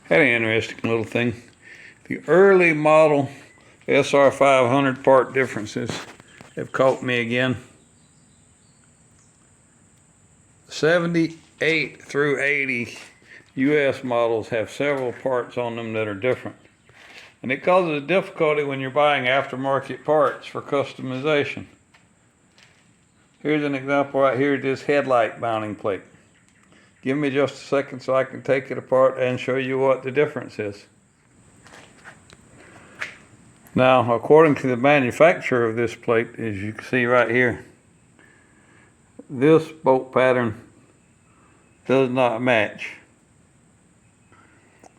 Had an interesting little thing. The early model SR500 part differences have caught me again. 78 through 80 US models have several parts on them that are different. And it causes a difficulty when you're buying aftermarket parts for customization. Here's an example right here, this headlight mounting plate. Give me just a second so I can take it apart and show you what the difference is. Now, according to the manufacturer of this plate, as you can see right here, this bolt pattern does not match.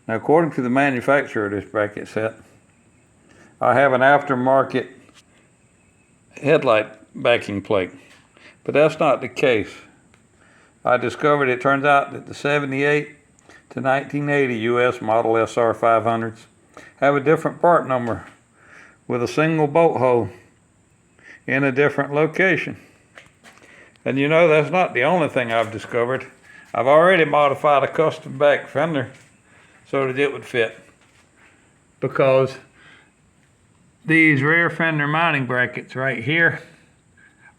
Now, according to the manufacturer of this bracket set, I have an aftermarket headlight backing plate, but that's not the case. I discovered it turns out that the 78 to 1980 US model SR500s have a different part number with a single bolt hole in a different location. And you know, that's not the only thing I've discovered. I've already modified a custom back fender so that it would fit, because these rear fender mounting brackets right here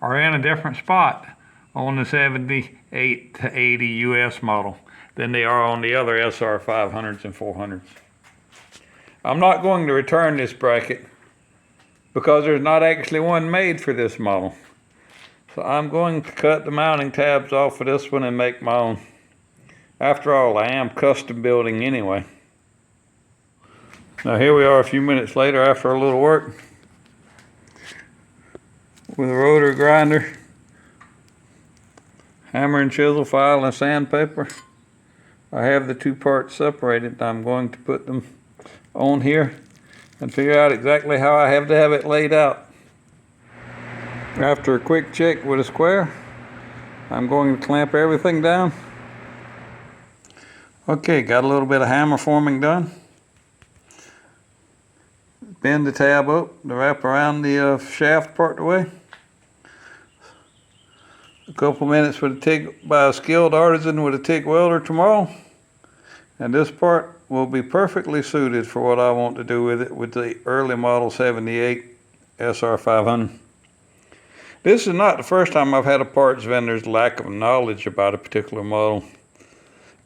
are in a different spot on the 78 to 80 US model than they are on the other SR 500s and 400s. I'm not going to return this bracket because there's not actually one made for this model. So I'm going to cut the mounting tabs off of this one and make my own. After all, I am custom building anyway. Now here we are a few minutes later after a little work with a rotor grinder, hammer and chisel file, and sandpaper. I have the two parts separated. I'm going to put them on here and figure out exactly how I have to have it laid out. After a quick check with a square, I'm going to clamp everything down. Okay, got a little bit of hammer forming done. Bend the tab up to wrap around the shaft part of the way. A couple minutes with a TIG by a skilled artisan with a TIG welder tomorrow. And this part will be perfectly suited for what I want to do with it with the early model 78 SR500. This is not the first time I've had a parts vendor's lack of knowledge about a particular model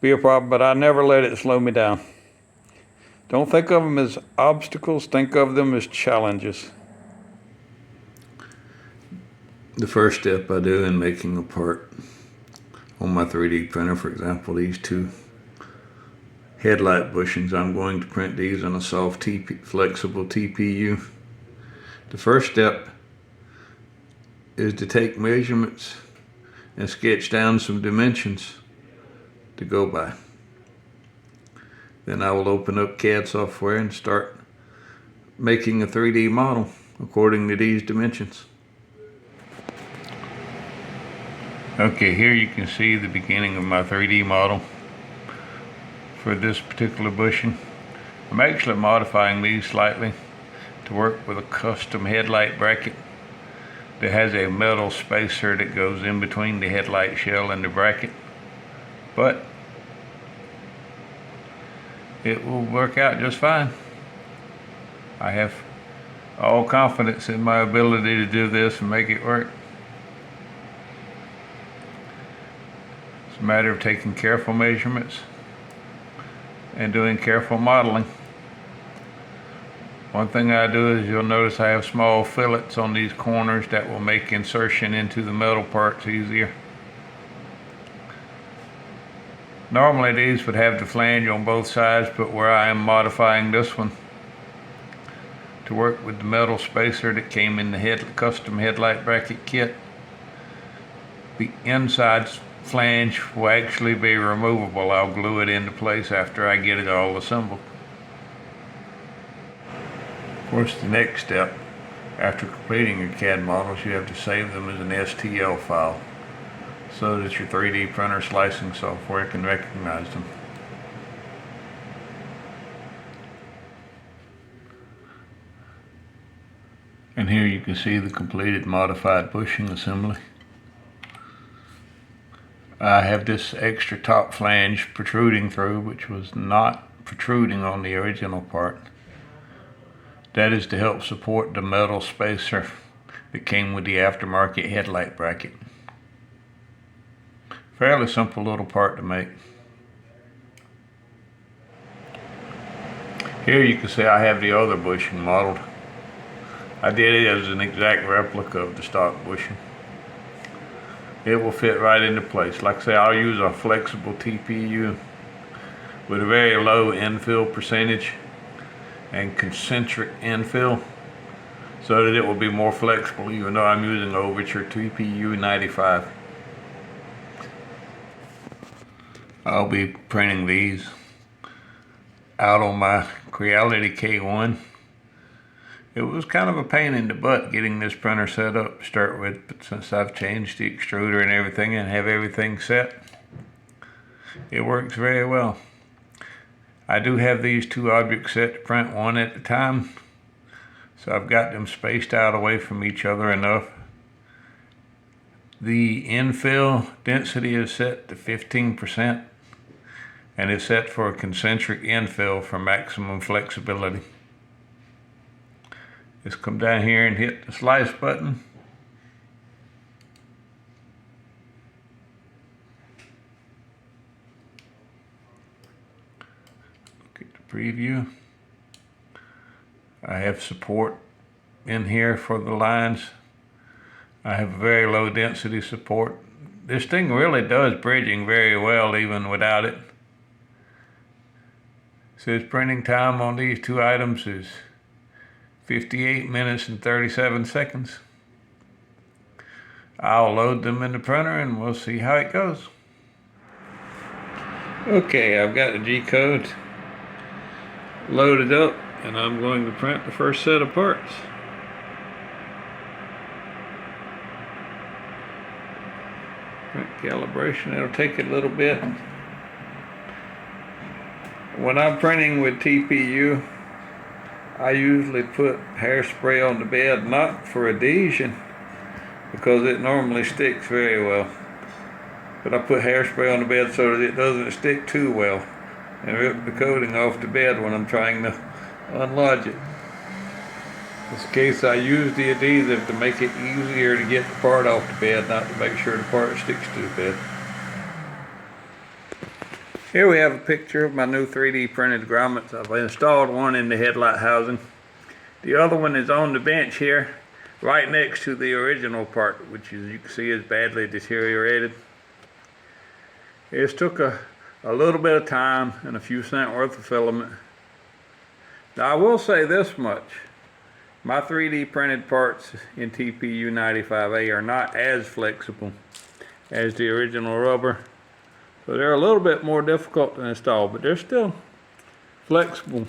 be a problem, but I never let it slow me down. Don't think of them as obstacles, think of them as challenges. The first step I do in making a part on my 3D printer, for example, these two headlight bushings, I'm going to print these on a soft flexible TPU. The first step is to take measurements and sketch down some dimensions to go by. Then I will open up CAD software and start making a 3D model according to these dimensions. Okay, here you can see the beginning of my 3D model for this particular bushing. I'm actually modifying these slightly to work with a custom headlight bracket that has a metal spacer that goes in between the headlight shell and the bracket. But it will work out just fine. I have all confidence in my ability to do this and make it work. It's a matter of taking careful measurements and doing careful modeling. One thing I do is you'll notice I have small fillets on these corners that will make insertion into the metal parts easier. Normally these would have the flange on both sides, but where I am modifying this one to work with the metal spacer that came in the custom headlight bracket kit, the inside flange will actually be removable. I'll glue it into place after I get it all assembled. Of course, the next step after completing your CAD models, you have to save them as an STL file so that your 3D printer slicing software can recognize them. And here you can see the completed modified bushing assembly. I have this extra top flange protruding through, which was not protruding on the original part. That is to help support the metal spacer that came with the aftermarket headlight bracket. Fairly simple little part to make. Here you can see I have the other bushing modeled. I did it as an exact replica of the stock bushing. It will fit right into place. Like I say, I'll use a flexible TPU with a very low infill percentage and concentric infill so that it will be more flexible, even though I'm using Overture TPU 95. I'll be printing these out on my Creality K1. It was kind of a pain in the butt getting this printer set up to start with, but since I've changed the extruder and everything and have everything set, it works very well. I do have these two objects set to print one at a time, so I've got them spaced out away from each other enough. The infill density is set to 15%, and it's set for a concentric infill for maximum flexibility. Just come down here and hit the slice button. Look at the preview. I have support in here for the lines. I have very low density support. This thing really does bridging very well even without it. Says printing time on these two items is 58 minutes and 37 seconds. I'll load them in the printer and we'll see how it goes. Okay, I've got the G-code loaded up and I'm going to print the first set of parts. Print calibration, it'll take a little bit. When I'm printing with TPU, I usually put hairspray on the bed, not for adhesion, because it normally sticks very well. But I put hairspray on the bed so that it doesn't stick too well and rip the coating off the bed when I'm trying to unlodge it. In this case, I use the adhesive to make it easier to get the part off the bed, not to make sure the part sticks to the bed. Here we have a picture of my new 3D printed grommets. I've installed one in the headlight housing. The other one is on the bench here, right next to the original part, which as you can see is badly deteriorated. It took a little bit of time and a few cents worth of filament. Now I will say this much. My 3D printed parts in TPU 95A are not as flexible as the original rubber. So they're a little bit more difficult to install, but they're still flexible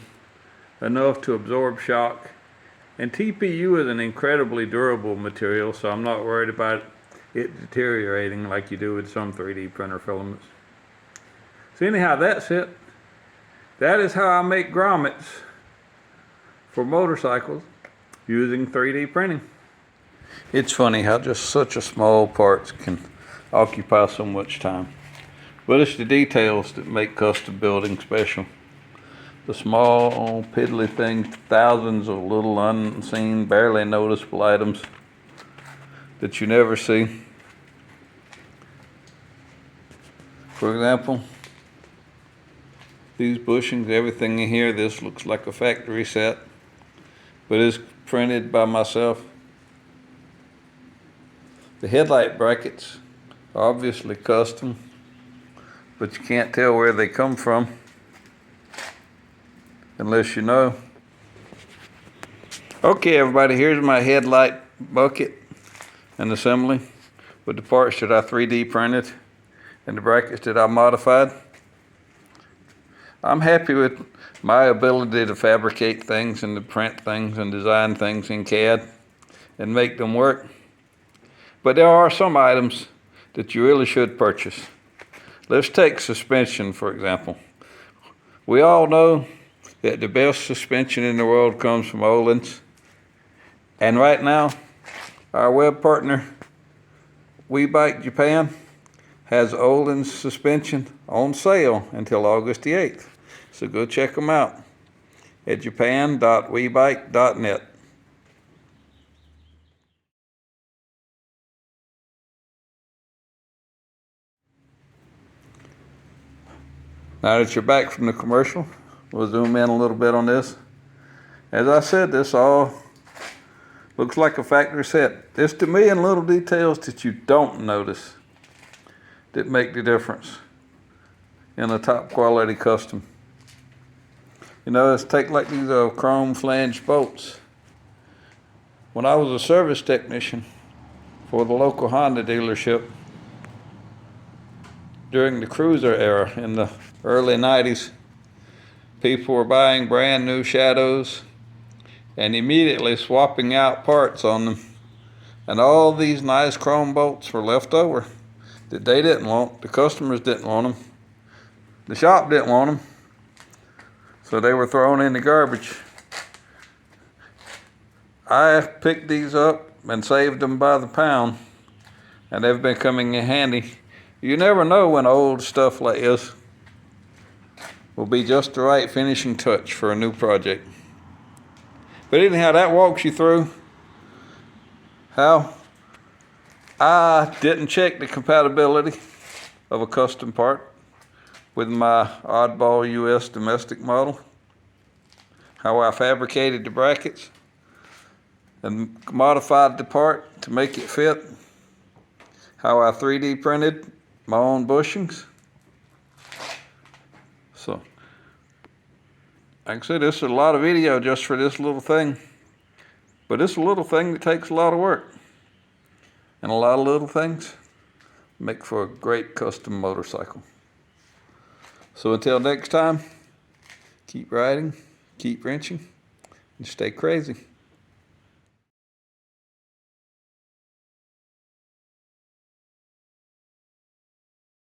enough to absorb shock. And TPU is an incredibly durable material, so I'm not worried about it deteriorating like you do with some 3D printer filaments. So anyhow, that's it. That is how I make grommets for motorcycles using 3D printing. It's funny how just such a small parts can occupy so much time. But it's the details that make custom building special. The small, piddly things, thousands of little unseen, barely noticeable items that you never see. For example, these bushings, everything in here, this looks like a factory set, but it's printed by myself. The headlight brackets are obviously custom, but you can't tell where they come from unless you know. Okay, everybody, here's my headlight bucket and assembly with the parts that I 3D printed and the brackets that I modified. I'm happy with my ability to fabricate things and to print things and design things in CAD and make them work. But there are some items that you really should purchase. Let's take suspension, for example. We all know that the best suspension in the world comes from Öhlins. And right now, our web partner, WeBike Japan, has Öhlins suspension on sale until August the 8th. So go check them out at japan.webike.net. Now that you're back from the commercial, we'll zoom in a little bit on this. As I said, this all looks like a factory set. It's to me in little details that you don't notice that make the difference in a top quality custom. You know, let's take like these chrome flange bolts. When I was a service technician for the local Honda dealership during the cruiser era in the early 90s, people were buying brand new Shadows and immediately swapping out parts on them. And all these nice chrome bolts were left over that they didn't want. The customers didn't want them. The shop didn't want them. So they were thrown in the garbage. I picked these up and saved them by the pound, and they've been coming in handy. You never know when old stuff like this will be just the right finishing touch for a new project. But anyhow, that walks you through how I didn't check the compatibility of a custom part with my oddball US domestic model, how I fabricated the brackets and modified the part to make it fit, how I 3D printed my own bushings. So, like I said, this is a lot of video just for this little thing. But it's a little thing that takes a lot of work. And a lot of little things make for a great custom motorcycle. So until next time, keep riding, keep wrenching, and stay crazy.